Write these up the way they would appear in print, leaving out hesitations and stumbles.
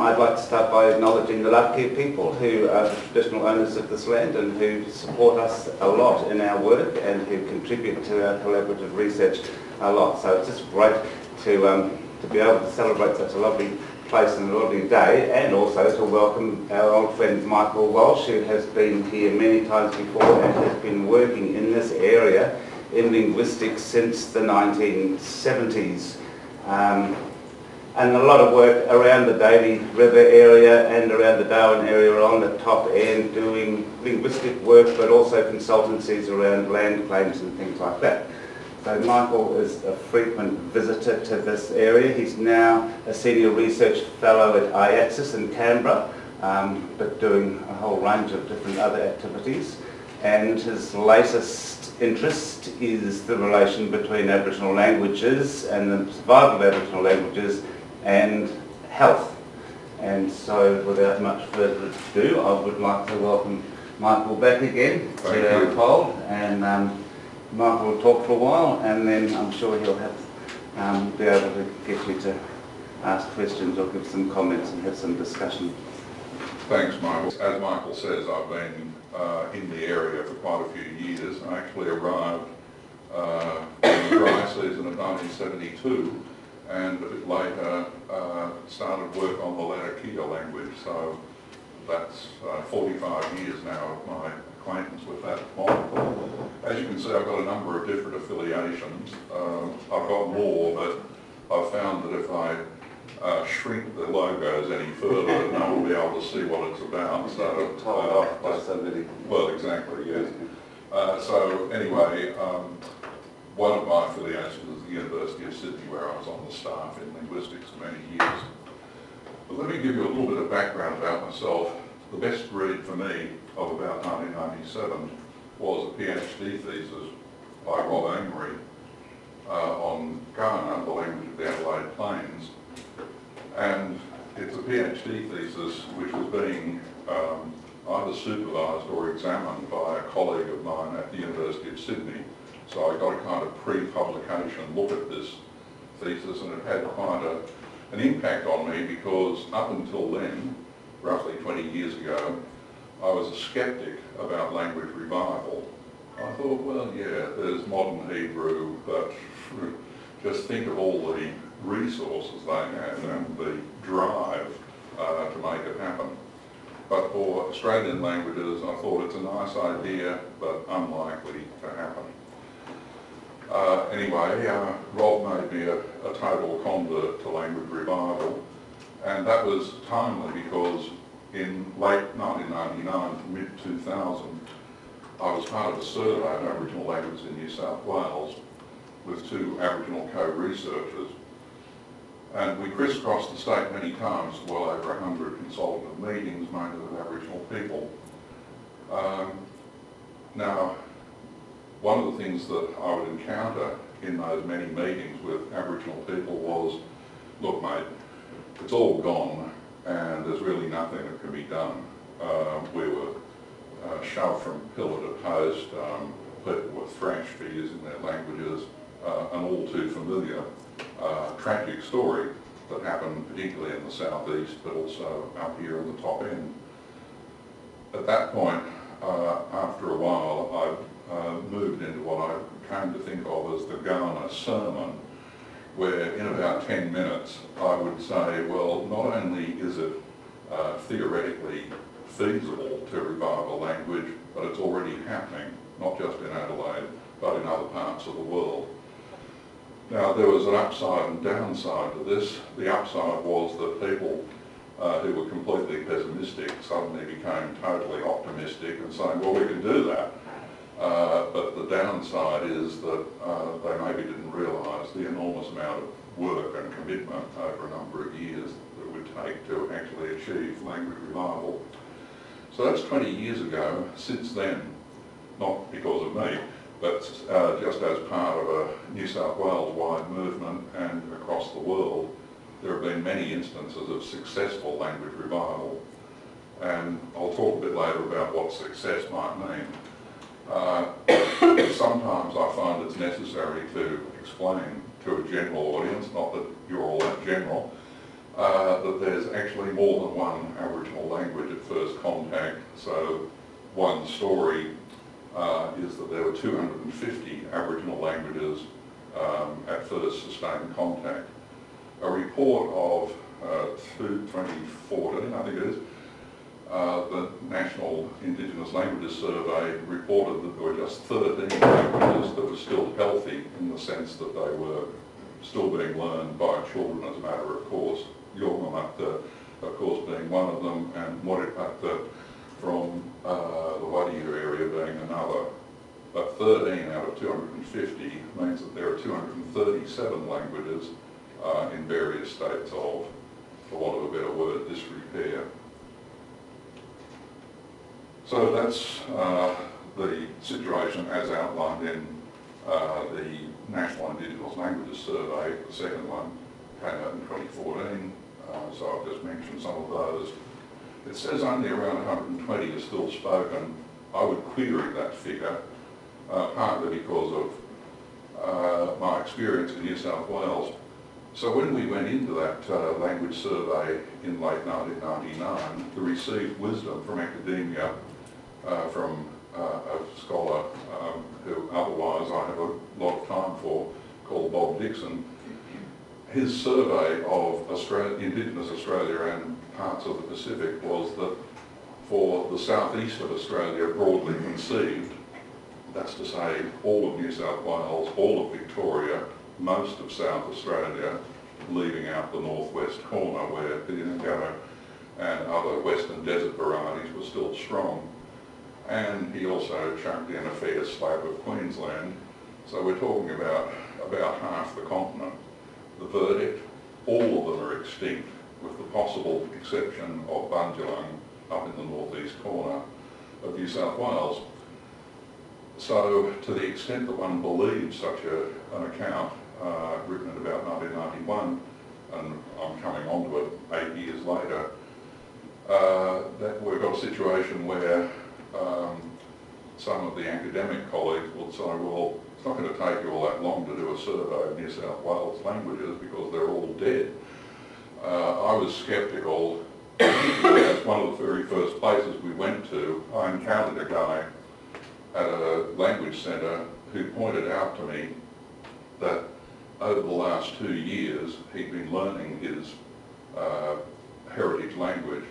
I'd like to start by acknowledging the Lakhe people who are the traditional owners of this land and who support us a lot in our work and who contribute to our collaborative research a lot. So it's just great to be able to celebrate such a lovely place and a lovely day, and also to welcome our old friend Michael Walsh, who has been here many times before and has been working in this area in linguistics since the 1970s. And a lot of work around the Davey River area and around the Darwin area on the top end, doing linguistic work, but also consultancies around land claims and things like that. So Michael is a frequent visitor to this area. He's now a senior research fellow at AIATSIS in Canberra, but doing a whole range of different other activities. And his latest interest is the relation between Aboriginal languages and the survival of Aboriginal languages and health. And so without much further ado, I would like to welcome Michael back again to our fold. And Michael will talk for a while, and then I'm sure he'll have be able to get you to ask questions or give some comments and have some discussion. Thanks, Michael. As Michael says, I've been in the area for quite a few years. I actually arrived in the dry season of 1972, and a bit later started work on the Lalonde language. So that's 45 years now of my acquaintance with that model. As you can see, I've got a number of different affiliations. I've got more, but I've found that if I shrink the logos any further, no one will be able to see what it's about. So, well, exactly, yes. So anyway, one of my affiliations is the University of Sydney, where I was on the staff in linguistics for many years. But let me give you a little bit of background about myself. The best read for me of about 1997 was a PhD thesis by Honorary on Calma, the language of the Adelaide Plains. And it's a PhD thesis which was being either supervised or examined by a colleague of mine at the University of Sydney. So I got a kind of pre-publication look at this thesis, and it had quite an impact on me, because up until then, roughly 20 years ago, I was a skeptic about language revival. I thought, well, yeah, there's modern Hebrew, but just think of all the resources they have and the drive to make it happen. But for Australian languages, I thought it's a nice idea, but unlikely to happen. Anyway, Rob made me a total convert to language revival, and that was timely because in late 1999 to mid-2000, I was part of a survey of Aboriginal languages in New South Wales with two Aboriginal co-researchers. And we crisscrossed the state many times, well over 100 consultative meetings, mainly with Aboriginal people. Now, one of the things that I would encounter in those many meetings with Aboriginal people was, look mate, it's all gone and there's really nothing that can be done. We were shoved from pillar to post, people were thrashed for using their languages, an all too familiar tragic story that happened particularly in the southeast, but also up here in the top end. At that point, after a while, I moved into what I came to think of as the Calma sermon, where in about 10 minutes I would say, well, not only is it theoretically feasible to revive a language, but it's already happening, not just in Adelaide, but in other parts of the world. Now, there was an upside and downside to this. The upside was that people who were completely pessimistic suddenly became totally optimistic and saying, well, we can do that. But the downside is that they maybe didn't realise the enormous amount of work and commitment over a number of years that it would take to actually achieve language revival. So that's 20 years ago. Since then, not because of me, but just as part of a New South Wales-wide movement and across the world, there have been many instances of successful language revival. And I'll talk a bit later about what success might mean. Sometimes I find it's necessary to explain to a general audience, not that you're all that general, that there's actually more than one Aboriginal language at first contact. So one story is that there were 250 Aboriginal languages at first sustained contact. A report of 2014, I think it is, the National Indigenous Languages Survey reported that there were just 13 languages that were still healthy in the sense that they were still being learned by children as a matter of course. Yolngumatha, of course, being one of them, and Moripata from the Wadiyu area being another. But 13 out of 250 means that there are 237 languages in various states of, for want of a better word, disrepair. So that's the situation as outlined in the National Indigenous Languages Survey. The second one came out in 2014, so I've just mentioned some of those. It says only around 120 is still spoken. I would query that figure, partly because of my experience in New South Wales. So when we went into that language survey in late 1999 to receive wisdom from academia, from a scholar who otherwise I have a lot of time for, called Bob Dixon, his survey of Indigenous Australia and parts of the Pacific was that for the southeast of Australia, broadly conceived, that's to say all of New South Wales, all of Victoria, most of South Australia, leaving out the northwest corner where the Yangara and other western desert varieties were still strong. And he also chucked in a fair slab of Queensland. So we're talking about half the continent. The verdict, all of them are extinct, with the possible exception of Bundjalung up in the northeast corner of New South Wales. So to the extent that one believes such an account written in about 1991, and I'm coming on to it 8 years later, that we've got a situation where some of the academic colleagues will say, well, it's not going to take you all that long to do a survey of New South Wales languages because they're all dead. I was sceptical. That's one of the very first places we went to. I encountered a guy at a language centre who pointed out to me that over the last 2 years he'd been learning his heritage language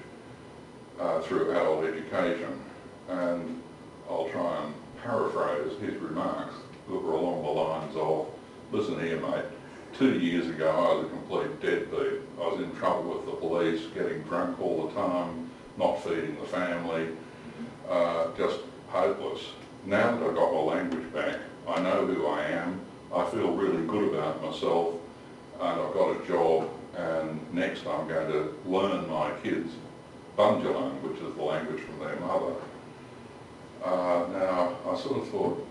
through adult education. And I'll try and paraphrase his remarks that were along the lines of, listen here mate, 2 years ago I was a complete deadbeat. I was in trouble with the police, getting drunk all the time, not feeding the family, just hopeless. Now that I've got my language back, I know who I am, I feel really good about myself, and I've got a job, and next I'm going to learn my kids Bundjalung, which is the language from their mother. Now, I sort of thought,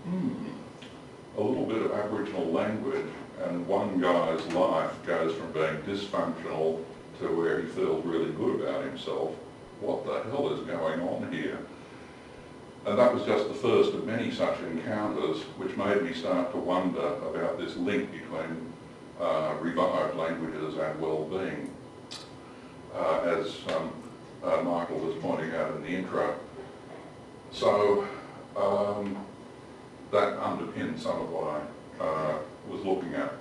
a little bit of Aboriginal language, and one guy's life goes from being dysfunctional to where he feels really good about himself. What the hell is going on here? And that was just the first of many such encounters, which made me start to wonder about this link between revived languages and well-being. As Michael was pointing out in the intro. So that underpins some of what I was looking at.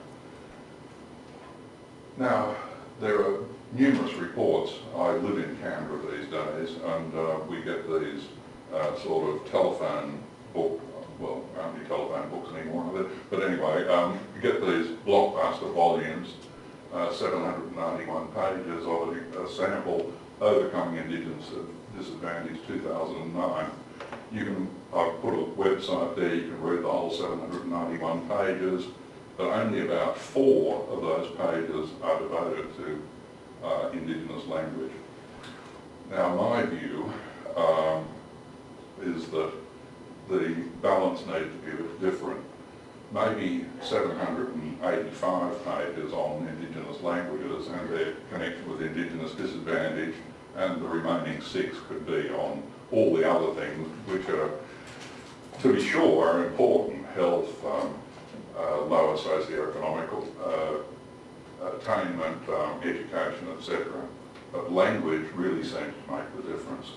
Now, there are numerous reports. I live in Canberra these days, and we get these sort of telephone book, well, aren't any telephone books anymore, but anyway, you get these blockbuster volumes, 791 pages of a sample, Overcoming Indigenous Disadvantage 2009. I've put a website there, you can read the whole 791 pages, but only about 4 of those pages are devoted to Indigenous language. Now my view is that the balance needs to be a bit different. Maybe 785 pages on Indigenous languages and their connection with Indigenous disadvantage, and the remaining 6 could be on all the other things which are, to be sure, are important: health, lower socioeconomic attainment, education, etc. But language really seems to make the difference.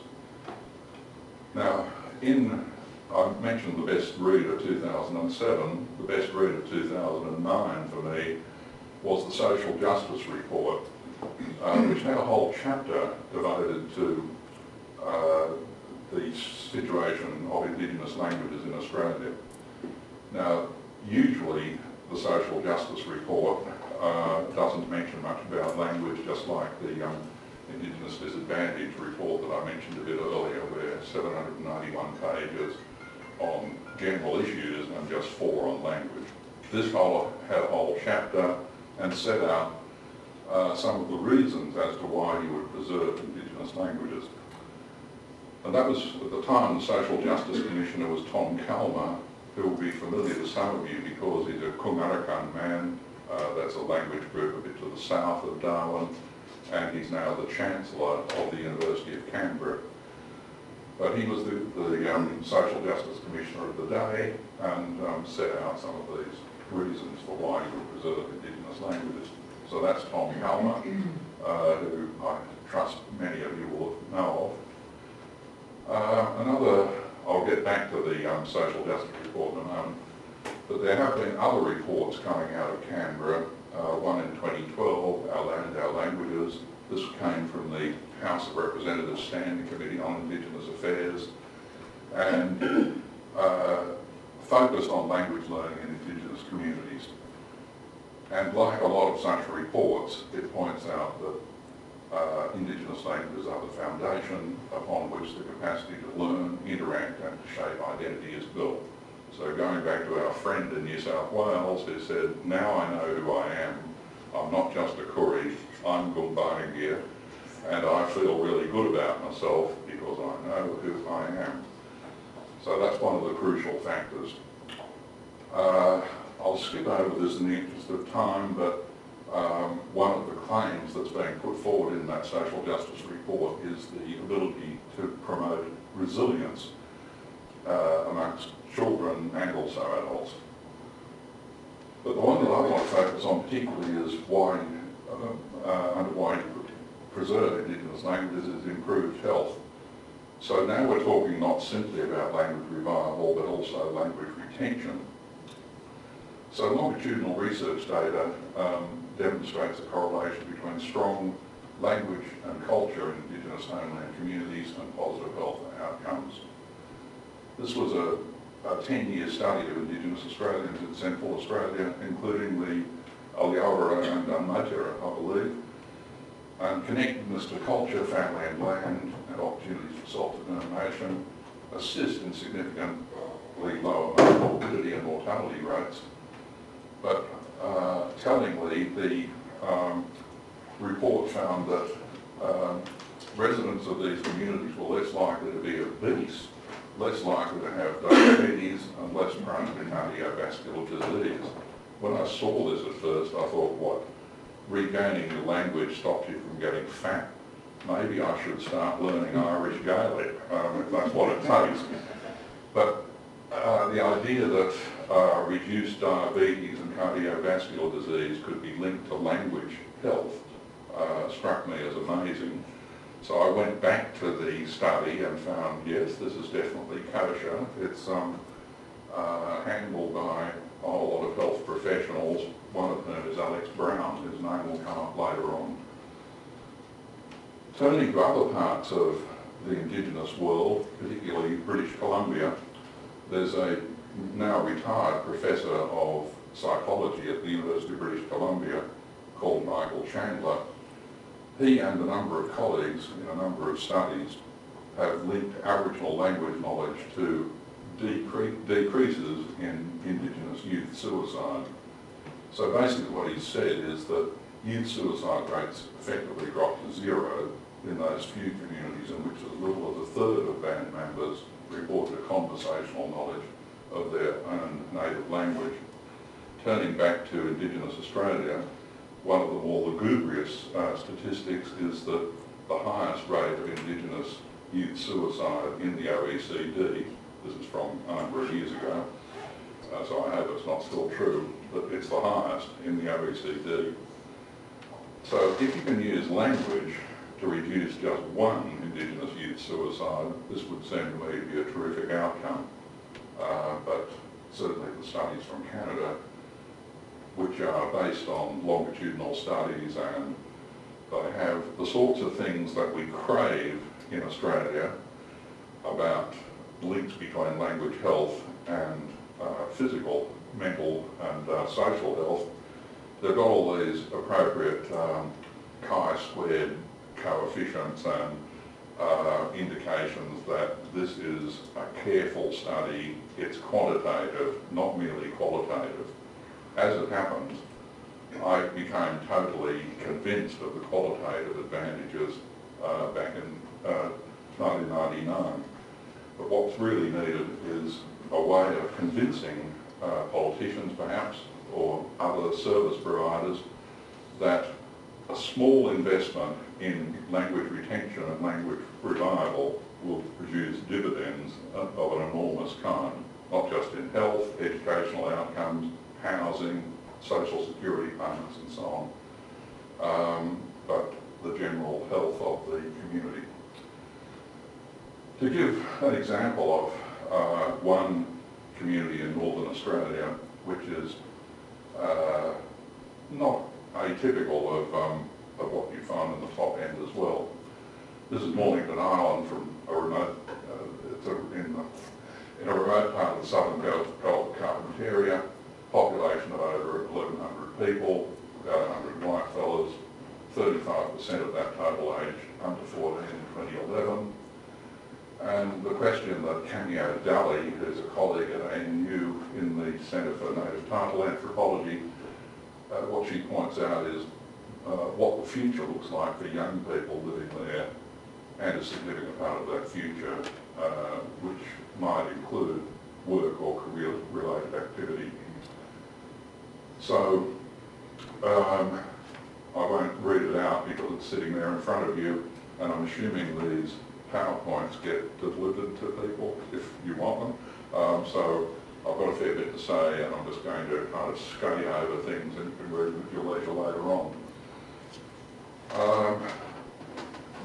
Now, I mentioned the best read of 2007. The best read of 2009 for me was the Social Justice Report, which had a whole chapter devoted to the situation of Indigenous languages in Australia. Now, usually the Social Justice Report doesn't mention much about language, just like the Indigenous Disadvantage Report that I mentioned a bit earlier, where 791 pages on general issues and just 4 on language. This had a whole chapter and set out some of the reasons as to why you would preserve Indigenous languages. And that was, at the time, the Social Justice Commissioner was Tom Calma, who will be familiar to some of you because he's a Kungarakan man. That's a language group a bit to the south of Darwin, and he's now the Chancellor of the University of Canberra. But he was the Social Justice Commissioner of the day and set out some of these reasons for why you would preserve Indigenous languages. So that's Tom Calma, who I trust many of you will know of. I'll get back to the Social Justice Report in a moment, but there have been other reports coming out of Canberra, one in 2012, Our Land, Our Languages. This came from the House of Representatives Standing Committee on Indigenous Affairs, and focused on language learning in Indigenous communities. And like a lot of such reports, it points out that Indigenous languages are the foundation upon which the capacity to learn, interact and to shape identity is built. So going back to our friend in New South Wales who said, now I know who I am, I'm not just a Koori, I'm Gumbaynggirr, and I feel really good about myself because I know who I am. So that's one of the crucial factors. I'll skip over this in the interest of time, but one of the claims that's being put forward in that Social Justice Report is the ability to promote resilience amongst children and also adults. But the one that I want to focus on particularly is why, under why you could preserve Indigenous languages is improved health. So now we're talking not simply about language revival, but also language retention. So longitudinal research data demonstrates a correlation between strong language and culture in Indigenous homeland communities and positive health outcomes. This was a 10-year study of Indigenous Australians in Central Australia, including the Aback and Motira, I believe, and connectedness to culture, family and land, and opportunities for self-determination assist in significantly lower morbidity and mortality rates. But tellingly, the report found that residents of these communities were less likely to be obese, less likely to have diabetes, and less prone to cardiovascular disease. When I saw this at first, I thought, what, regaining your language stops you from getting fat? Maybe I should start learning Irish Gaelic, if that's what it takes. But the idea that reduced diabetes and cardiovascular disease could be linked to language health struck me as amazing. So I went back to the study and found, yes, this is definitely kosher. It's handled by a whole lot of health professionals, one of whom is Alex Brown, whose name will come up later on. Turning to other parts of the Indigenous world, particularly British Columbia, there's a now retired professor of psychology at the University of British Columbia called Michael Chandler. He and a number of colleagues in a number of studies have linked Aboriginal language knowledge to decreases in Indigenous youth suicide. So basically what he said is that youth suicide rates effectively dropped to zero in those few communities in which as little as a third of band members reported a conversational knowledge of their own native language. Turning back to Indigenous Australia, one of the more lugubrious statistics is that the highest rate of Indigenous youth suicide in the OECD, this is from a number of years ago, so I hope it's not still true, but it's the highest in the OECD. So if you can use language to reduce just one Indigenous youth suicide, this would seem to me to be a terrific outcome. But certainly the studies from Canada, which are based on longitudinal studies, and they have the sorts of things that we crave in Australia about links between language health and physical, mental and social health. They've got all these appropriate chi-squared coefficients and indications that this is a careful study. It's quantitative, not merely qualitative. As it happens, I became totally convinced of the qualitative advantages back in 1999. But what's really needed is a way of convincing politicians perhaps, or other service providers, that a small investment in language retention and language revival will produce dividends of an enormous kind, not just in health, educational outcomes, housing, social security payments and so on, but the general health of the community. To give an example of one community in Northern Australia, which is not atypical of what you find in the top end as well. This is Mornington Island from a remote, it's in a remote part of the southern Gulf Carpentaria, population of over 1,100 people, about 100 white fellas, 35% of that total aged under 14 in 2011. And the question that Cameo Daly, who's a colleague at ANU in the Centre for Native Title Anthropology, what she points out is what the future looks like for young people living there, and a significant part of that future, which might include work or career-related activity. So I won't read it out because it's sitting there in front of you, and I'm assuming these PowerPoints get delivered to people if you want them. So I've got a fair bit to say, and I'm just going to kind of skate over things, and you can read them at your leisure later on.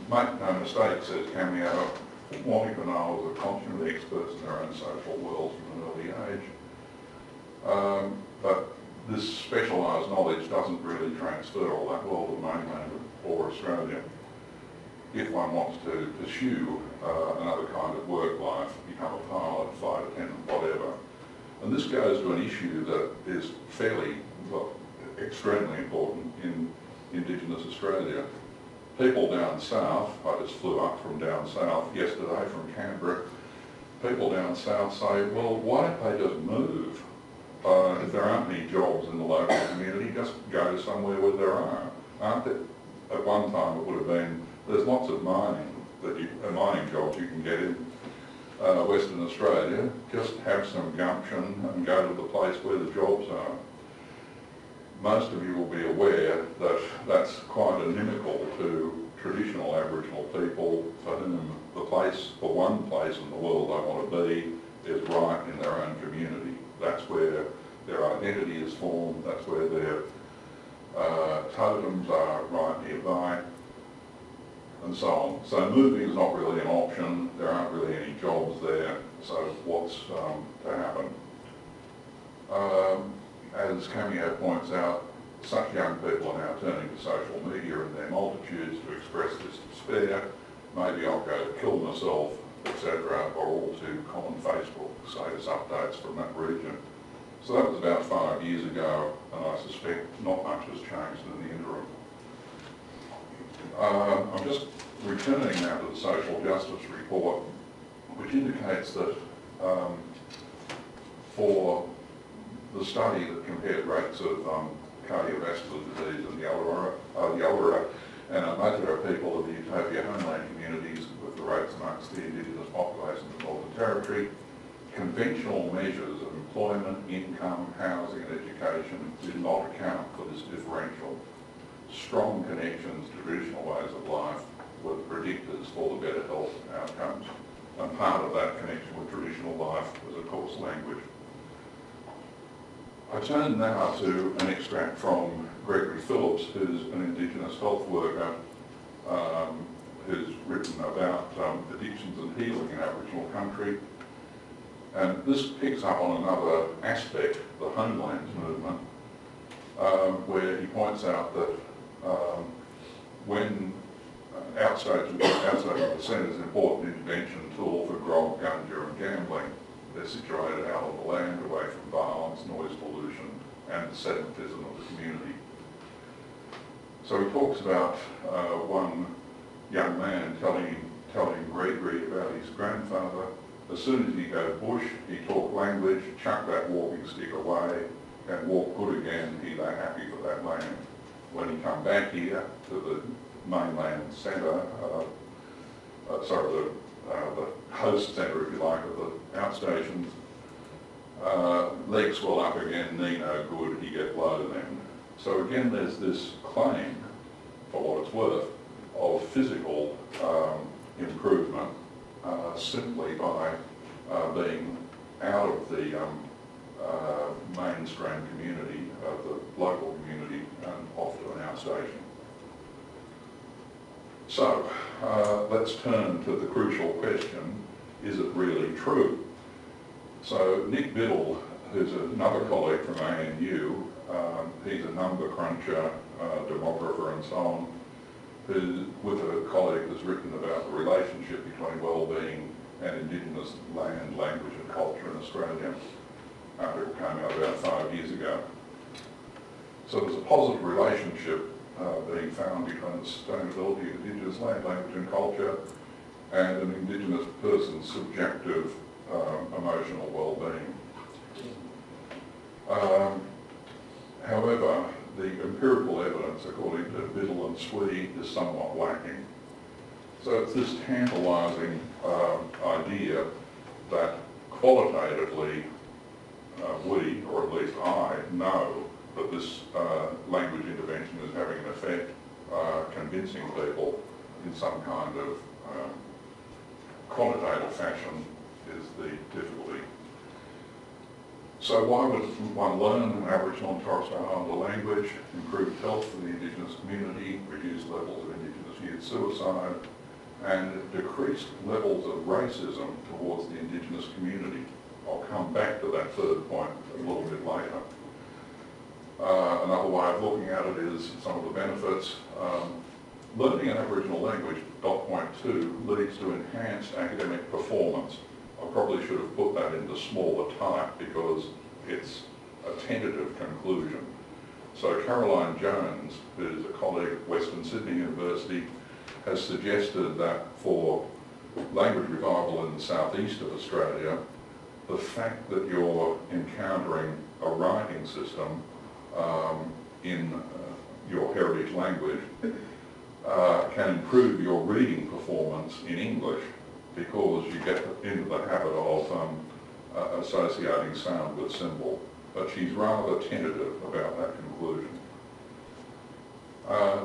Make no mistake, says Cameo, Mornington Isles are consummate experts in their own social worlds from an early age. But this specialised knowledge doesn't really transfer all that well to the mainland or Australia. If one wants to pursue another kind of work life, become a pilot, flight attendant, whatever. And this goes to an issue that is fairly, well, extremely important in Indigenous Australia. People down south, I just flew up from down south yesterday from Canberra, people down south say, well, why don't they just move? If there aren't any jobs in the local community, just go somewhere where there are. Aren't there? At one time it would have been, there's lots of mining jobs you can get in Western Australia. Just have some gumption and go to the place where the jobs are. Most of you will be aware that that's quite inimical to traditional Aboriginal people for whom the one place in the world they want to be is right in their own community. That's where their identity is formed, that's where their totems are right nearby, and so on. So moving is not really an option, there aren't really any jobs there, so what's to happen? As Cameo points out, such young people are now turning to social media in their multitudes to express this despair. Maybe I'll go to kill myself, etc., or all to common Facebook status updates from that region. So that was about 5 years ago, and I suspect not much has changed in the interim. I'm just returning now to the social justice report, which indicates that for the study that compared rates of cardiovascular disease in the Uluru and Aback people of the Utopia Homeland communities with the rates amongst the Indigenous population of the Northern Territory, conventional measures of employment, income, housing and education did not account for this differential. Strong connections to traditional ways of life were the predictors for the better health outcomes, and part of that connection with traditional life was, of course, language. I turn now to an extract from Gregory Phillips, who's an Indigenous health worker, who's written about addictions and healing in Aboriginal country. And this picks up on another aspect, the Homeland movement, where he points out that when outside of consent is an important intervention tool for grog, ganja and gambling, they're situated out on the land, away from violence, noise pollution and the sedimentism of the community. So he talks about one young man telling Gregory about his grandfather. As soon as he go bush, he talk language, chuck that walking stick away and walk good again, he lay happy for that land. When he come back here to the mainland centre, the host centre, if you like, of the outstations, legs swell up again, knee no good, he get low then. So again, there's this claim, for what it's worth, of physical improvement simply by being out of the mainstream community, the local community, and off to an outstation. So let's turn to the crucial question, is it really true? So Nick Biddle, who's another colleague from ANU, he's a number cruncher, demographer and so on, who, with a colleague, has written about the relationship between Wellbeing and Indigenous land, language and culture in Australia. It came out about 5 years ago. So there's a positive relationship being found between the sustainability of Indigenous land, language and culture and an Indigenous person's subjective emotional well-being. However, the empirical evidence, according to Biddle and Swee, is somewhat lacking. So it's this tantalising idea that qualitatively we, or at least I, know that this language intervention is having an effect, convincing people in some kind of quantitative fashion is the difficulty. So why would one learn an Aboriginal and Torres Strait Islander language, improve health for the Indigenous community, reduce levels of Indigenous youth suicide, and decreased levels of racism towards the Indigenous community? I'll come back to that third point a little bit later. Another way of looking at it is some of the benefits. Learning an Aboriginal language, dot point 2, leads to enhanced academic performance. I probably should have put that into smaller type because it's a tentative conclusion. So Caroline Jones, who's a colleague at Western Sydney University, has suggested that for language revival in the southeast of Australia, the fact that you're encountering a writing system in your heritage language can improve your reading performance in English because you get into the habit of associating sound with symbol. But she's rather tentative about that conclusion.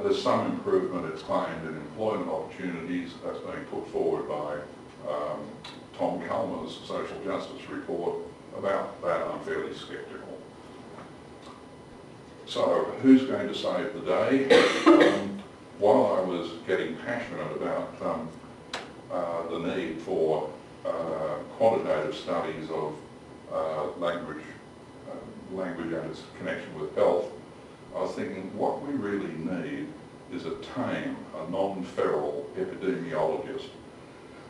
There's some improvement, it's claimed, in employment opportunities. That's being put forward by Tom Calma's social justice report. About that, I'm fairly sceptical. So, who's going to save the day? While I was getting passionate about the need for quantitative studies of language and its connection with health, I was thinking what we really need is a tame, a non-feral epidemiologist.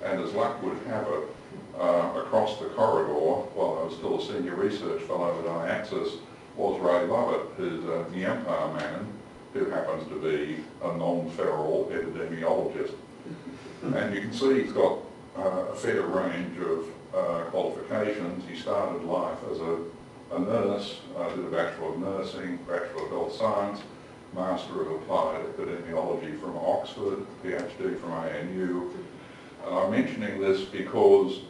And as luck would have it, across the corridor, while I was still a senior research fellow at IATSIS, was Ray Lovett, who's a Nyampar man who happens to be a non-feral epidemiologist. And you can see he's got a fair range of qualifications. He started life as a nurse, did a Bachelor of Nursing, Bachelor of Health Science, Master of Applied Epidemiology from Oxford, PhD from ANU. And I'm mentioning this because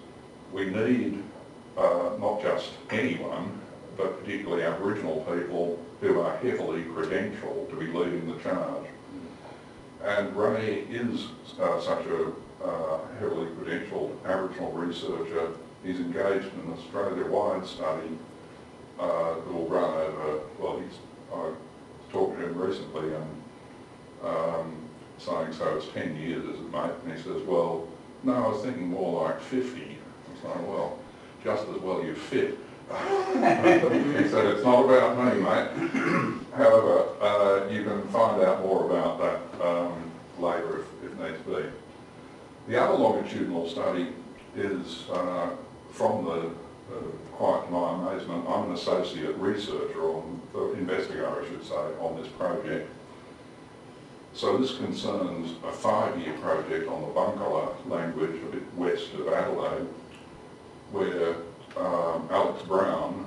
we need not just anyone, but particularly Aboriginal people who are heavily credentialed to be leading the charge. And Ray is such a heavily credentialed Aboriginal researcher. He's engaged in an Australia-wide study that will run over, well, he's talking to him recently and saying, so it's 10 years, is it, mate? And he says, well, no, I was thinking more like 50. I was like, well, just as well you fit. He said, it's not about me, mate. However, you can find out more about that later if needs be. The other longitudinal study is from the, quite to my amazement, I'm an associate researcher, investigator I should say, on this project. So this concerns a 5-year project on the Bungala language a bit west of Adelaide, where Alex Brown,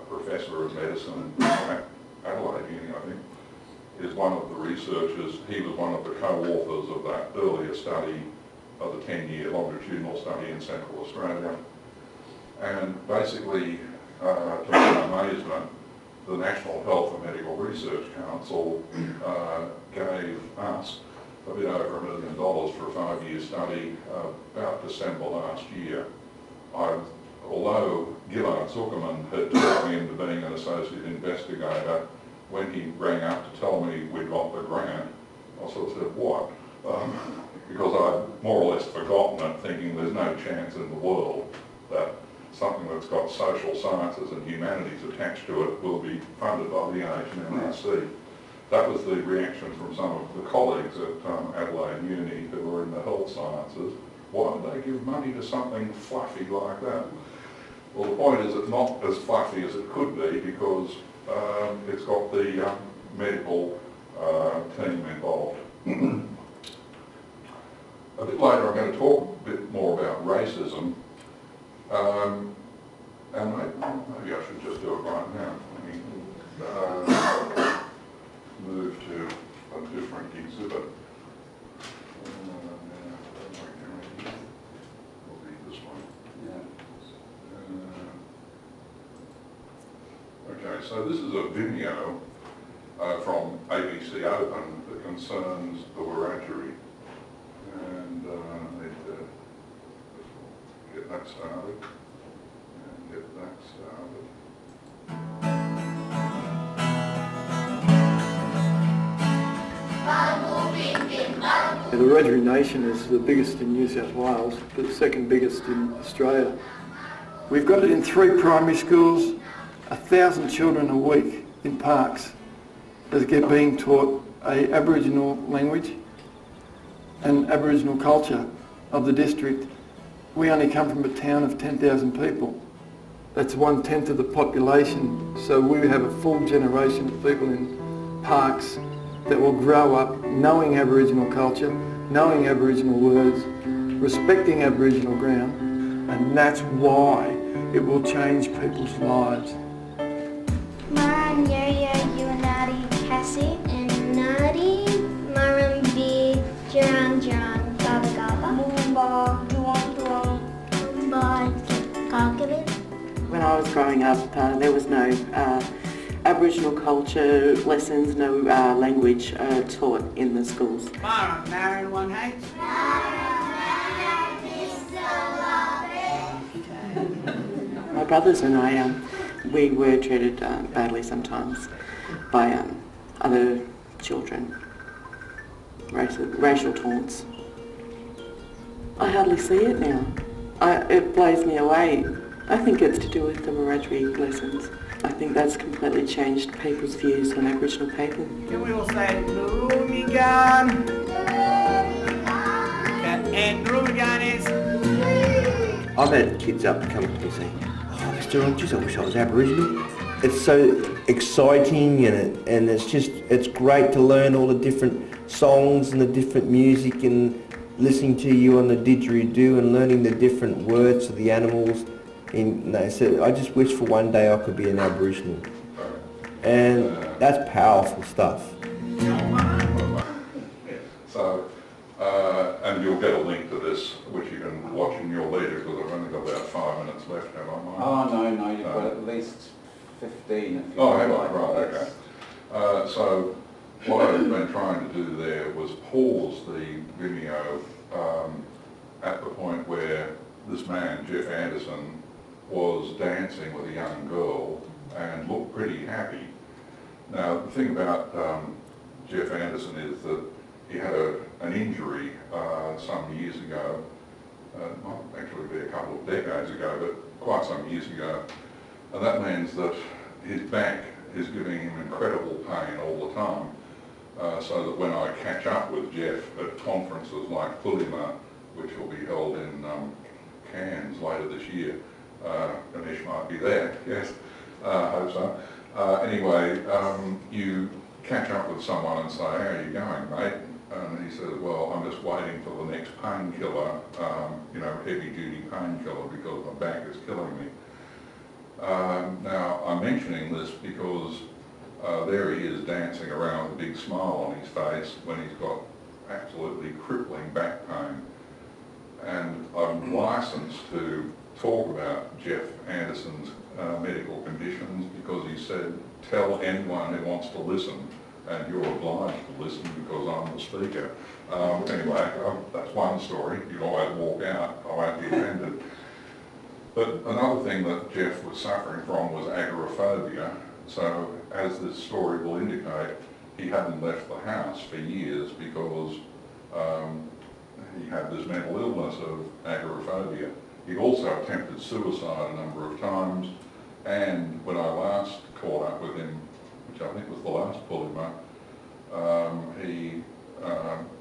Professor of Medicine at Adelaide Uni, I think, is one of the researchers. He was one of the co-authors of that earlier study of the 10-year longitudinal study in Central Australia. And basically, to my amazement, the National Health and Medical Research Council gave us a bit over $1 million for a 5-year study about December last year. Although Gillard Zuckerman had talked me into being an associate investigator, when he rang up to tell me we'd got the grant, I sort of said, what? Because I'd more or less forgotten it, thinking there's no chance in the world that something that's got social sciences and humanities attached to it will be funded by the NHMRC. That was the reaction from some of the colleagues at Adelaide Uni who were in the health sciences. Why would they give money to something fluffy like that? Well, the point is it's not as fluffy as it could be because it's got the medical team involved. A bit later I'm going to talk a bit more about racism. And maybe I should just do it right now. Move to a different exhibit. Will be this one. Okay, so this is a Vimeo from ABC Open that concerns the Wiradjuri. And I need to get that started. And get that started. The Rotary Nation is the biggest in New South Wales, but the second biggest in Australia. We've got it in 3 primary schools, 1,000 children a week in parks that get being taught an Aboriginal language and Aboriginal culture of the district. We only come from a town of 10,000 people. That's 1/10 of the population, so we have a full generation of people in parks that will grow up knowing Aboriginal culture, knowing Aboriginal words, respecting Aboriginal ground, and that's why it will change people's lives. Maram Yaya Yuanadi Cassie and Nadi Maram B Jiran Jiran Gaba Gaba Mumba Duang Duang Mumba Kakavit. When I was growing up, there was no Aboriginal culture lessons, no language taught in the schools. Marin 1H. My brothers and I, we were treated badly sometimes by other children, racial taunts. I hardly see it now. It blows me away. I think it's to do with the Wiradjuri lessons. I think that's completely changed people's views on Aboriginal people. Can we all say Rumigan? And Rumigan is... I've had kids up come to me saying, oh, Mr. Ronges, I wish I was Aboriginal. It's so exciting and it's great to learn all the different songs and the different music and listening to you on the didgeridoo and learning the different words of the animals. So I just wish for one day I could be an Aboriginal. And that's powerful stuff. So, and you'll get a link to this, which you can watch in your leisure, because I've only got about 5 minutes left, have I, Mike? Oh, no, you've got at least 15 if you Oh, have I? like. Right, okay. So, what I've been trying to do there was pause the Vimeo at the point where this man, Jeff Anderson, was dancing with a young girl and looked pretty happy. Now, the thing about Jeff Anderson is that he had an injury some years ago, might actually be a couple of decades ago, but quite some years ago, and that means that his back is giving him incredible pain all the time, so that when I catch up with Jeff at conferences like Pulima, which will be held in Cairns later this year, Ganesh might be there, yes, I hope so. Anyway, you catch up with someone and say, how are you going, mate? And he says, well, I'm just waiting for the next painkiller, you know, heavy-duty painkiller, because my back is killing me. Now, I'm mentioning this because there he is dancing around with a big smile on his face when he's got absolutely crippling back pain. And I'm licensed to talk about Jeff Anderson's medical conditions because he said, tell anyone who wants to listen, and you're obliged to listen because I'm the speaker. Anyway, that's one story. You can always walk out. I won't be offended. But another thing that Jeff was suffering from was agoraphobia. So, as this story will indicate, he hadn't left the house for years because he had this mental illness of agoraphobia. He also attempted suicide a number of times, and when I last caught up with him, which I think was the last Pulima, he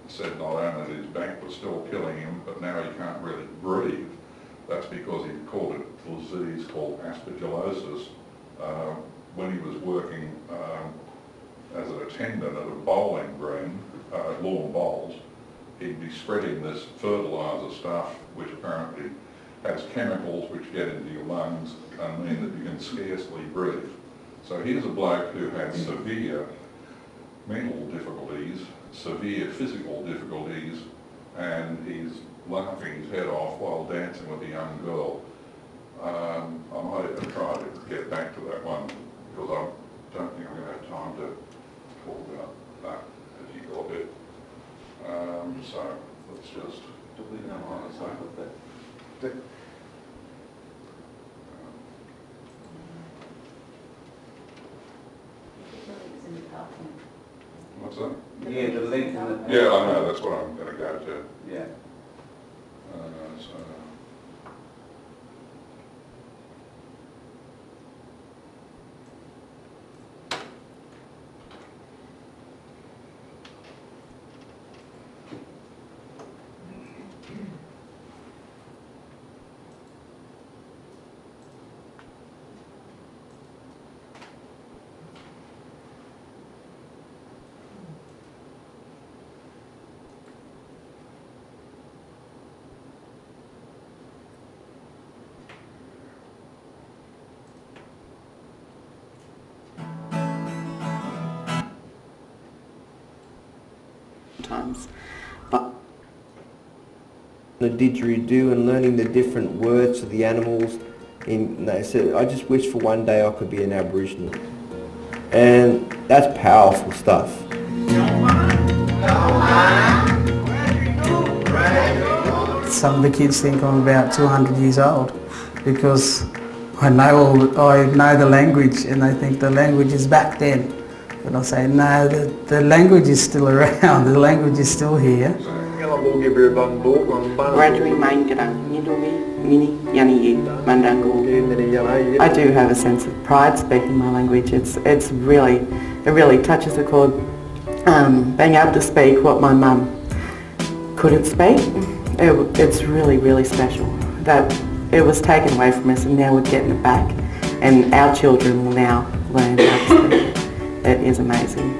said not only that his back was still killing him, but now he can't really breathe. That's because he caught a disease called aspergillosis when he was working as an attendant at a bowling green, lawn bowls. He'd be spreading this fertiliser stuff, which apparently has chemicals which get into your lungs and mean that you can scarcely breathe. So here's a bloke who had severe mental difficulties, severe physical difficulties, and he's laughing his head off while dancing with a young girl. I might even try to get back to that one because I don't think I'm going to have time to talk about that as you got it. So let's just Do we know what it's like with that? What's that? Yeah, the link in the... Yeah, I know, that's what I'm going to go to. Yeah. So. Times. But the didgeridoo and learning the different words of the animals. They said, I just wish for one day I could be an Aboriginal. And that's powerful stuff. Some of the kids think I'm about 200 years old because I know the language, and they think the language is back then. But I say, no, the language is still around, the language is still here. I do have a sense of pride speaking my language. It really touches the chord. Being able to speak what my mum couldn't speak, it's really, really special. That it was taken away from us and now we're getting it back, and our children will now learn how to speak it. It is amazing.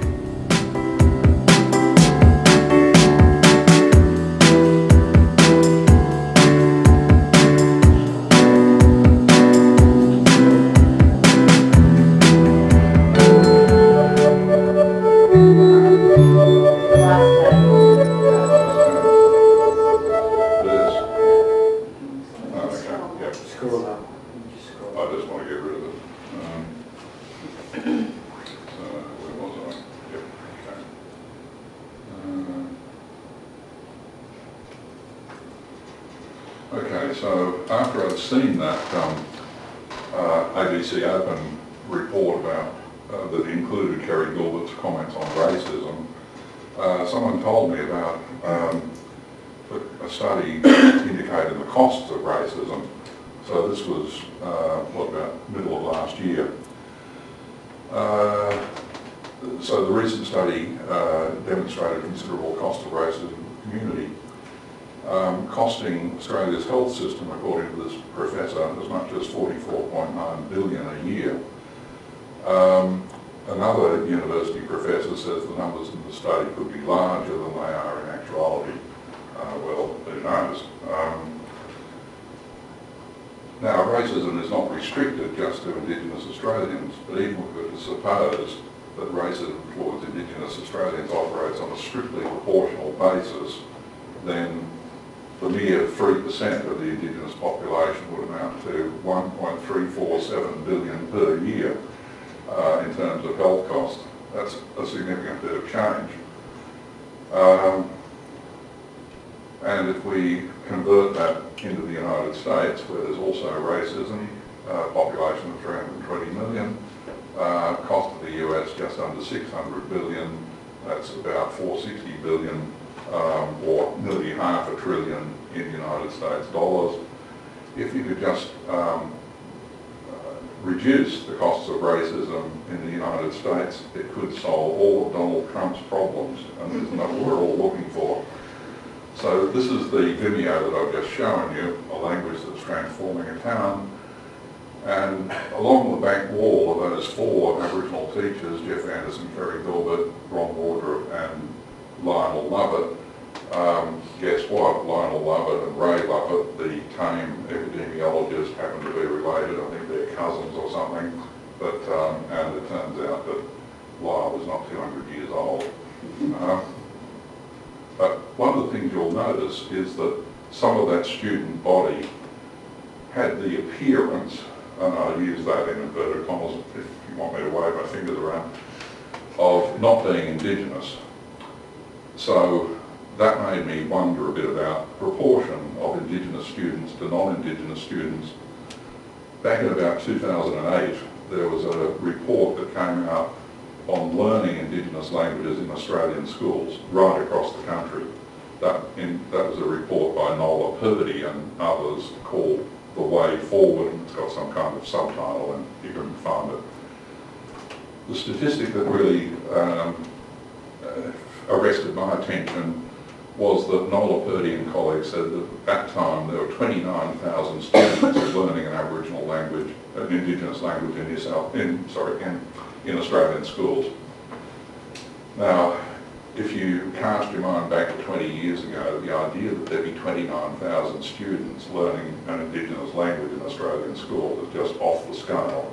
Okay, so after I'd seen that ABC Open report about that included Kerry Gilbert's comments on racism, someone told me about a study indicating the costs of racism. So this was, about middle of last year. So the recent study demonstrated considerable cost of racism in the community, costing Australia's health system, according to this professor, as much as $44.9 billion a year. Another university professor says the numbers in the study could be larger than they are in actuality. Well, who knows? Now, racism is not restricted just to Indigenous Australians, but even if we were to suppose that racism towards Indigenous Australians operates on a strictly proportional basis, then the mere 3% of the Indigenous population would amount to $1.347 billion per year in terms of health costs. That's a significant bit of change. And if we convert that into the United States, where there's also racism, population of 320 million, cost of the US just under 600 billion, that's about 460 billion, or nearly half a trillion in United States dollars. If you could just reduce the costs of racism in the United States, it could solve all of Donald Trump's problems, and isn't that what we're all looking for? So this is the Vimeo that I've just shown you, a language that's transforming a town. And along the back wall of those 4 Aboriginal teachers, Jeff Anderson, Kerry Gilbert, Ron Wardrop and Lionel Lovett, guess what? Lionel Lovett and Ray Lovett, the tame epidemiologist, happen to be related. I think they're cousins or something. But, and it turns out that Lyle was not 200 years old. But one of the things you'll notice is that some of that student body had the appearance, and I'll use that in inverted commas if you want me to wave my fingers around, of not being Indigenous. So that made me wonder a bit about the proportion of Indigenous students to non-Indigenous students. Back in about 2008, there was a report that came out on learning Indigenous languages in Australian schools right across the country. That was a report by Nola Purdy and others called The Way Forward, and it's got some kind of subtitle and you can find it. The statistic that really arrested my attention was that Nola Purdy and colleagues said that at that time there were 29,000 students learning an Aboriginal language, an Indigenous language in Australian schools. Now, if you cast your mind back to 20 years ago, the idea that there'd be 29,000 students learning an Indigenous language in Australian schools is just off the scale.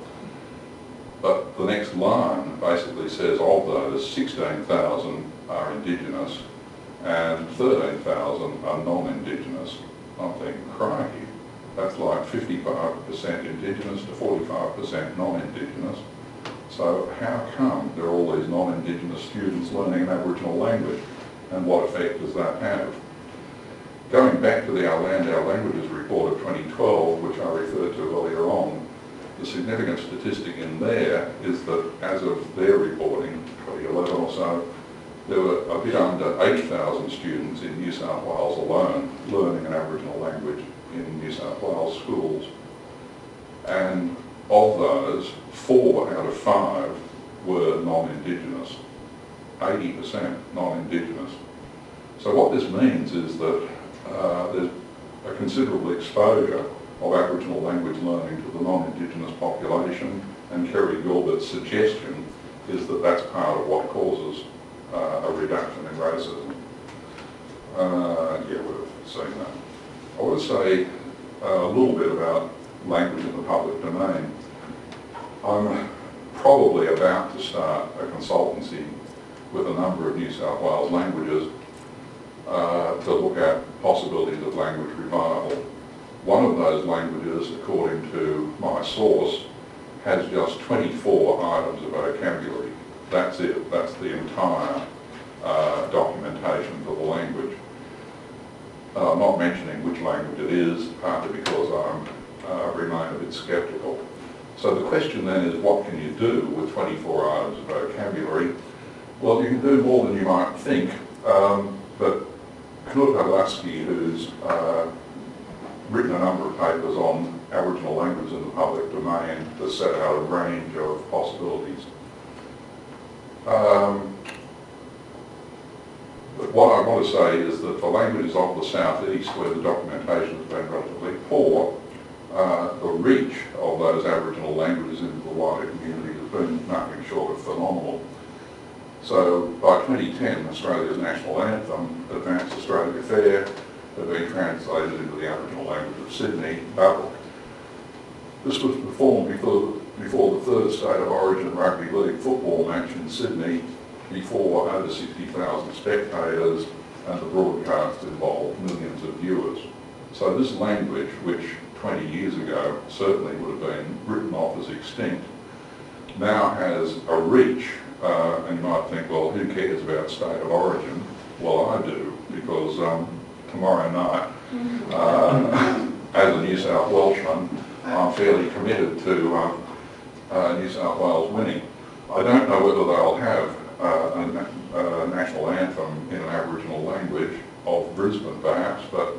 But the next line basically says of those, 16,000 are Indigenous and 13,000 are non-Indigenous. I'm thinking, crikey, that's like 55% Indigenous to 45% non-Indigenous. So how come there are all these non-Indigenous students learning an Aboriginal language, and what effect does that have? Going back to the Our Land, Our Languages report of 2012, which I referred to earlier on, the significant statistic in there is that as of their reporting, 2011 or so, there were a bit under 8,000 students in New South Wales alone learning an Aboriginal language in New South Wales schools. And of those, 4 out of 5 were non-Indigenous, 80% non-Indigenous. So what this means is that there's a considerable exposure of Aboriginal language learning to the non-Indigenous population, and Kerry Gilbert's suggestion is that that's part of what causes a reduction in racism. Yeah, we've seen that. I want to say a little bit about language in the public domain. I'm probably about to start a consultancy with a number of New South Wales languages to look at possibilities of language revival. One of those languages, according to my source, has just 24 items of vocabulary. That's it. That's the entire documentation for the language. I'm not mentioning which language it is, partly because I remain a bit sceptical. So the question then is, what can you do with 24 items of vocabulary? Well, you can do more than you might think, but Knut Halaski, who's written a number of papers on Aboriginal language in the public domain, has set out a range of possibilities. But what I want to say is that for languages of the southeast, where the documentation has been relatively poor, the reach of those Aboriginal languages into the wider community has been nothing short of phenomenal. So by 2010, Australia's national anthem, Advanced Australia Fair, had been translated into the Aboriginal language of Sydney, Aback. This was performed before the third state of origin rugby league football match in Sydney, before over 60,000 spectators, and the broadcast involved millions of viewers. So this language, which 20 years ago certainly would have been written off as extinct, now has a reach, and you might think, well, who cares about state of origin? Well, I do, because tomorrow night, as a New South Welshman, I'm fairly committed to New South Wales winning. I don't know whether they'll have a national anthem in an Aboriginal language of Brisbane perhaps, but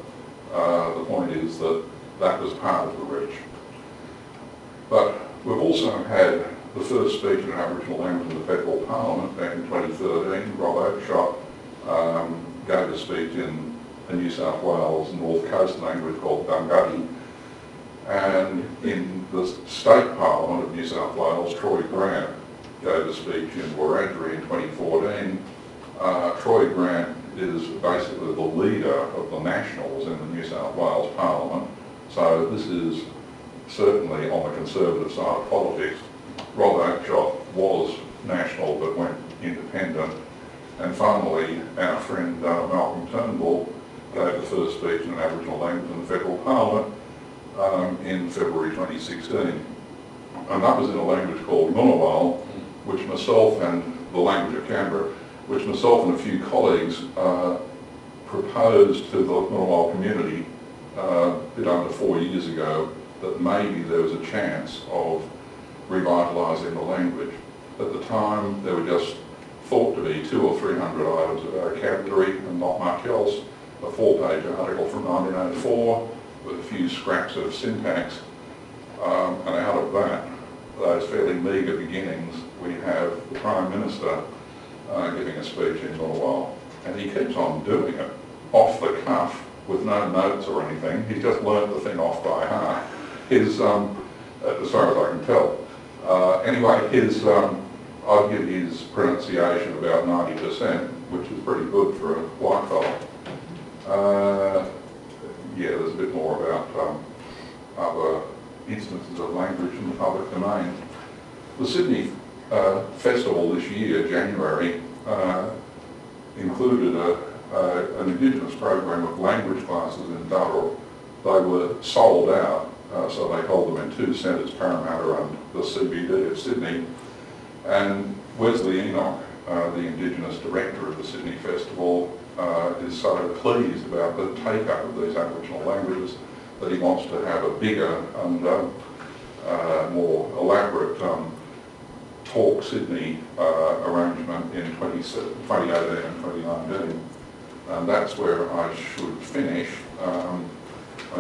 the point is that that was part of the reach. But we've also had the first speech in an Aboriginal language in the Federal Parliament back in 2013. Rob Oakeshott gave a speech in a New South Wales North Coast language called Dungutty. And in the State Parliament of New South Wales, Troy Grant gave a speech in Wiradjuri in 2014. Troy Grant is basically the leader of the Nationals in the New South Wales Parliament. So this is certainly on the conservative side of politics. Rob Oakeshott was national but went independent. And finally, our friend Malcolm Turnbull gave the first speech in an Aboriginal language in the Federal Parliament in February 2016. And that was in a language called Ngunnawal, which myself and the language of Canberra, which myself and a few colleagues proposed to the Ngunnawal community a bit under 4 years ago, that maybe there was a chance of revitalising the language. At the time, there were just thought to be 200 or 300 items of vocabulary and not much else. A 4-page article from 1904 with a few scraps of syntax, and out of that, those fairly meagre beginnings, we have the Prime Minister giving a speech in Ngunnawal, and he keeps on doing it off the cuff with no notes or anything. He's just learnt the thing off by heart. His, as far as I can tell. Anyway, his, I'd give his pronunciation about 90%, which is pretty good for a white fellow. Yeah, there's a bit more about other instances of language in the public domain. The Sydney Festival this year, January, included an Indigenous program of language classes in Darrell. They were sold out, so they held them in 2 centres, Parramatta and the CBD of Sydney. And Wesley Enoch, the Indigenous director of the Sydney Festival, is so pleased about the take-up of these Aboriginal languages that he wants to have a bigger and more elaborate Talk Sydney arrangement in 2018 and 2019. And that's where I should finish. I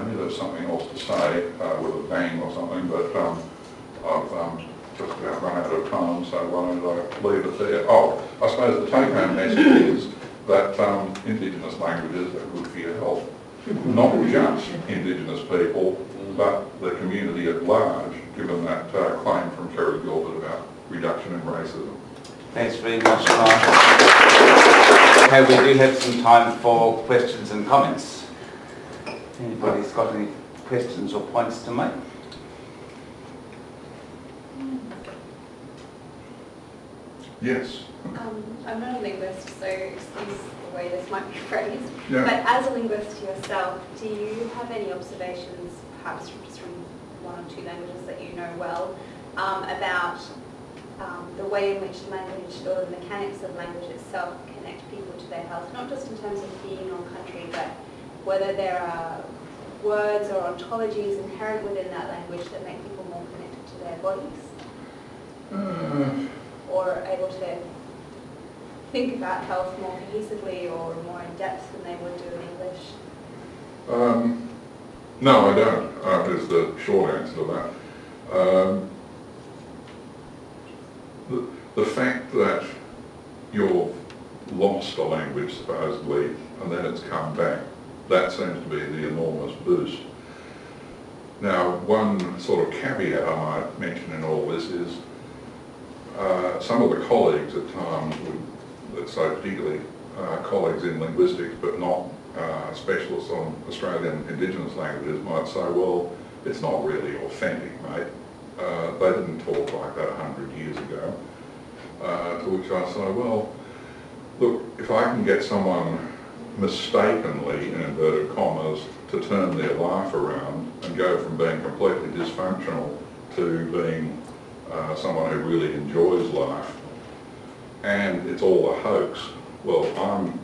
knew there was something else to say with a bang or something, but I've just about run out of time, so why don't I leave it there? Oh, I suppose the take-home message is that Indigenous languages are good for your health. Not just Indigenous people, but the community at large, given that claim from Kerry Gilbert about reduction in racism. Thanks very much, Mark. Okay, we do have some time for questions and comments. Anybody's got any questions or points to make? Yes. I'm not a linguist, so excuse the way this might be phrased. Yeah. But as a linguist yourself, do you have any observations, perhaps just from 1 or 2 languages that you know well, about the way in which language or the mechanics of language itself connect people to their health, not just in terms of being or country, but whether there are words or ontologies inherent within that language that make people more connected to their bodies? Or able to think about health more cohesively or more in depth than they would do in English? No, I don't, is the short answer to that. The fact that you've lost a language supposedly and then it's come back, that seems to be the enormous boost. Now, one sort of caveat I might mention in all this is some of the colleagues at times would, let's say particularly colleagues in linguistics but not specialists on Australian Indigenous languages might say, well, it's not really authentic, mate. They didn't talk like that 100 years ago. To which I say, well, look, if I can get someone mistakenly, in inverted commas, to turn their life around and go from being completely dysfunctional to being someone who really enjoys life, and it's all a hoax, well, I'm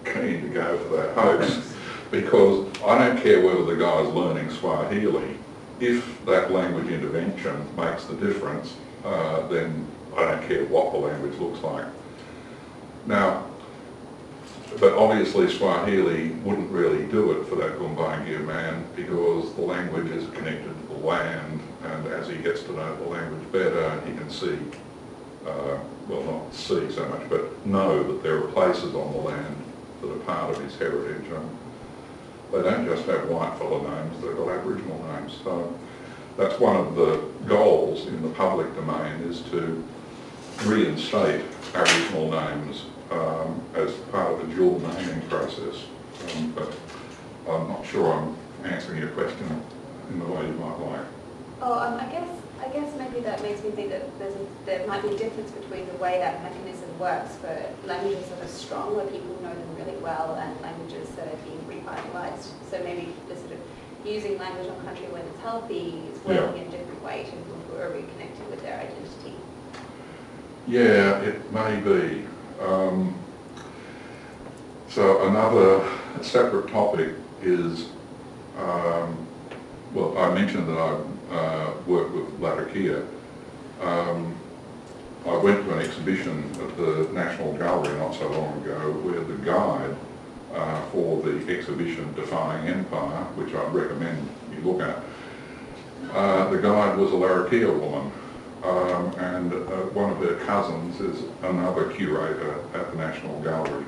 keen to go for that hoax because I don't care whether the guy's learning Swahili. If that language intervention makes the difference, then I don't care what the language looks like. Now, but obviously Swahili wouldn't really do it for that Gumbaynggirr man because the language is connected to the land, and as he gets to know the language better, he can see, well, not see so much, but know that there are places on the land that are part of his heritage. They don't just have white fella names, they've got Aboriginal names. So that's one of the goals in the public domain, is to reinstate Aboriginal names as part of a dual naming process. But I'm not sure I'm answering your question in the way you might like. Oh, I guess maybe that makes me think that there might be a difference between the way that mechanism works for languages that are strong, where people know them really well, and languages that are being revitalised. So maybe the sort of using language on country when it's healthy is working in a different way to people who are reconnected with their identity. Yeah, it may be. So another separate topic is, well, I mentioned that I work with Latakia. I went to an exhibition at the National Gallery not so long ago where the guide for the exhibition Defying Empire, which I'd recommend you look at, the guide was a Latakia woman. And one of her cousins is another curator at the National Gallery.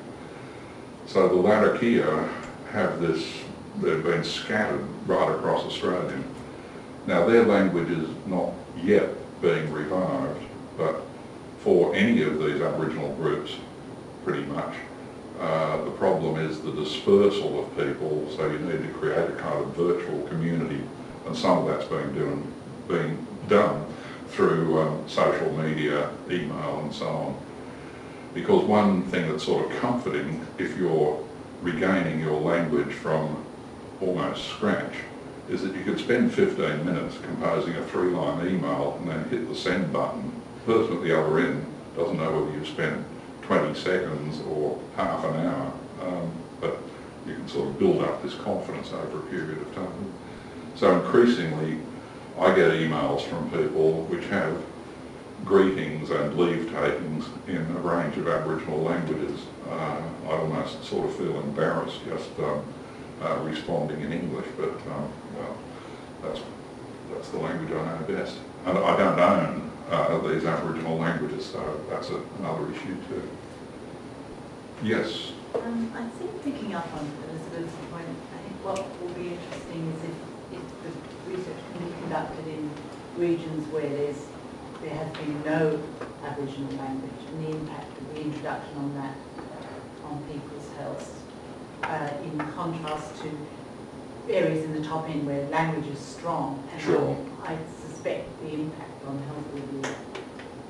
So the Latakia have this, they've been scattered right across Australia. Now their language is not yet being revived, but for any of these Aboriginal groups, pretty much, the problem is the dispersal of people, so you need to create a kind of virtual community, and some of that's being done through social media, email and so on. Because one thing that's sort of comforting, if you're regaining your language from almost scratch, is that you could spend 15 minutes composing a 3-line email and then hit the send button. The person at the other end doesn't know whether you've spent 20 seconds or half an hour, but you can sort of build up this confidence over a period of time. So increasingly, I get emails from people which have greetings and leave takings in a range of Aboriginal languages. I almost sort of feel embarrassed just responding in English, but well, that's the language I know best. And I don't own these Aboriginal languages, so that's another issue too. Yes? I think picking up on Elizabeth's point, I think what will be interesting is if the research can be conducted in regions where there has been no Aboriginal language, and the impact of the introduction on that on people's health, in contrast to areas in the top end where language is strong. And sure. I suspect the impact on health will be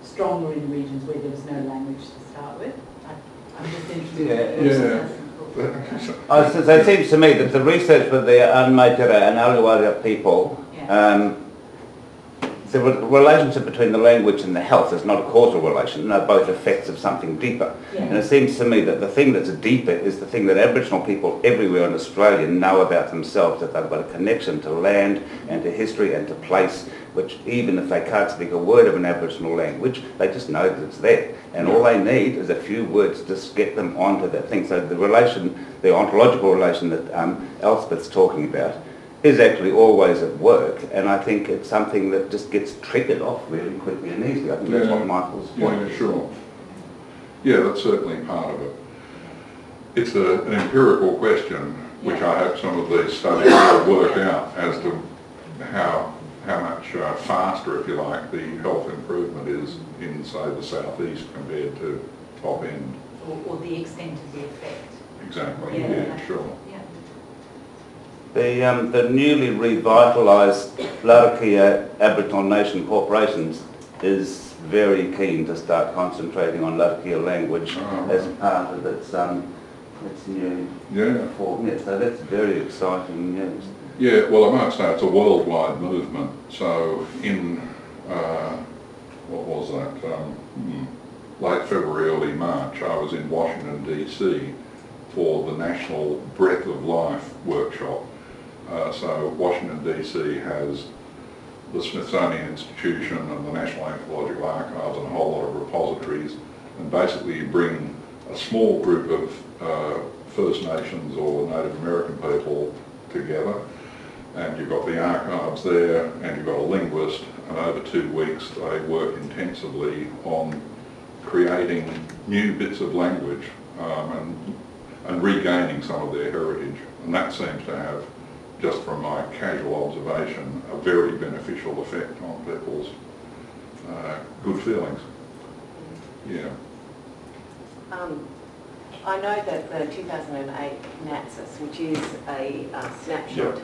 stronger in regions where there was no language to start with. I'm just interested. So it seems to me that the research with the Anmaitira and Aluwara people, the relationship between the language and the health is not a causal relation. They're both effects of something deeper. Yeah. And it seems to me that the thing that's deeper is the thing that Aboriginal people everywhere in Australia know about themselves, that they've got a connection to land and to history and to place, which even if they can't speak a word of an Aboriginal language, they just know that it's there. And all they need is a few words to just get them onto that thing. So the relation, the ontological relation that Elspeth's talking about, is actually always at work, and I think it's something that just gets triggered off really quickly and easily. I think that's what Michael's point. Yeah, sure. Yeah, that's certainly part of it. It's an empirical question, which I hope some of these studies will work out as to how much faster, if you like, the health improvement is in, say, the southeast compared to top end. Or the extent of the effect. Exactly, yeah, sure. The newly revitalised Larrakia Aboriginal Nation Corporations is very keen to start concentrating on Larrakia language as part of its new form. Yeah, so that's very exciting news. Yeah, well, I might say it's a worldwide movement. So in, what was that, late February, early March, I was in Washington, DC for the National Breath of Life workshop. So Washington DC has the Smithsonian Institution and the National Anthropological Archives and a whole lot of repositories, and basically you bring a small group of First Nations or Native American people together, and you've got the archives there and you've got a linguist, and over 2 weeks they work intensively on creating new bits of language and regaining some of their heritage, and that seems to have, just from my casual observation, a very beneficial effect on people's good feelings. Yeah. I know that the 2008 AIATSIS, which is a snapshot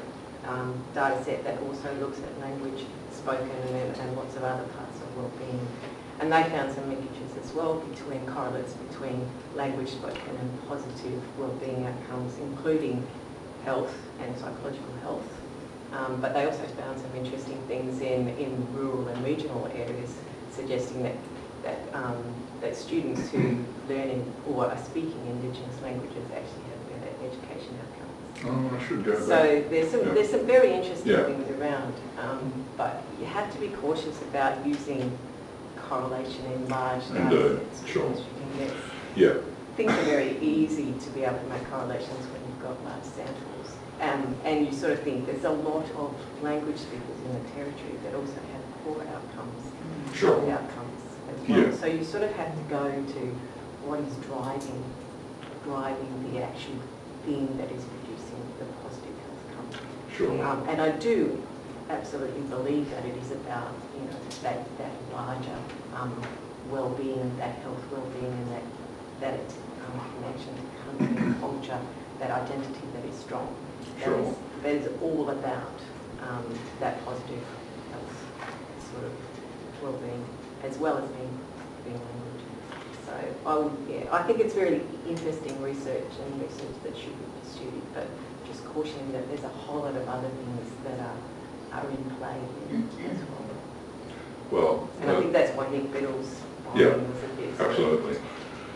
data set that also looks at language spoken and lots of other parts of wellbeing, and they found some linkages as well between correlates between language spoken and positive wellbeing outcomes, including health and psychological health. But they also found some interesting things in rural and regional areas, suggesting that students who learn in or are speaking Indigenous languages actually have better education outcomes. Oh, I should go So there. there's some very interesting things around, but you have to be cautious about using correlation in large data sets. Sure. Yeah. Things are very easy to be able to make correlations when you've got large samples. And you sort of think there's a lot of language speakers in the territory that also have poor outcomes, outcomes as well. So you sort of have to go to what is driving the actual thing that is producing the positive outcome. And I do absolutely believe that it is about, you know, that larger well-being and that health well-being and that connection to country and culture, that identity that is strong. That is all about that positive health sort of well-being, as well as being language. So I think it's very interesting research and research that should be pursued, but just cautioning that there's a whole lot of other things that are in play as well. And I think that's why Nick Biddle's was a bit absolutely.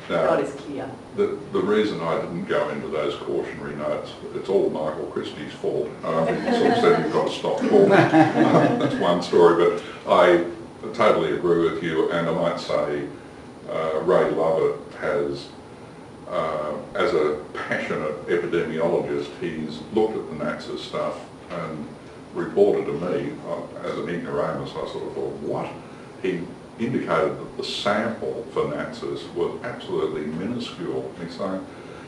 Now, not as clear. The reason I didn't go into those cautionary notes, it's all Michael Christie's fault. He sort of said you've got to stop talking. That's one story, but I totally agree with you, and I might say Ray Lovett has, as a passionate epidemiologist, he's looked at the NATSIS stuff and reported to me, as an ignoramus, I sort of thought, what? He indicated that the sample for NATSIS was absolutely minuscule. He's saying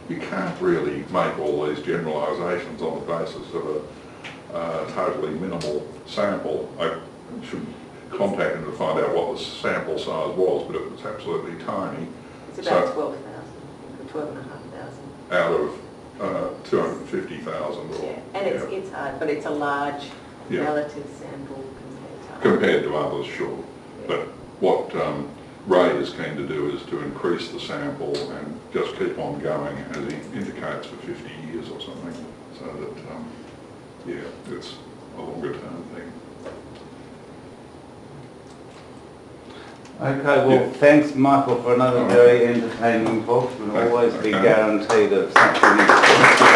you can't really make all these generalisations on the basis of a totally minimal sample. I should contact him to find out what the sample size was, but it was absolutely tiny. It's about 12,000, 12,500. Out of 250,000. And it's hard, but it's a large relative sample compared to others, sure. But what Ray is keen to do is to increase the sample and just keep on going, as he indicates, for 50 years or something, so that, it's a longer term thing. Okay, well, thanks, Michael, for another very entertaining talk. We'll always be guaranteed of something.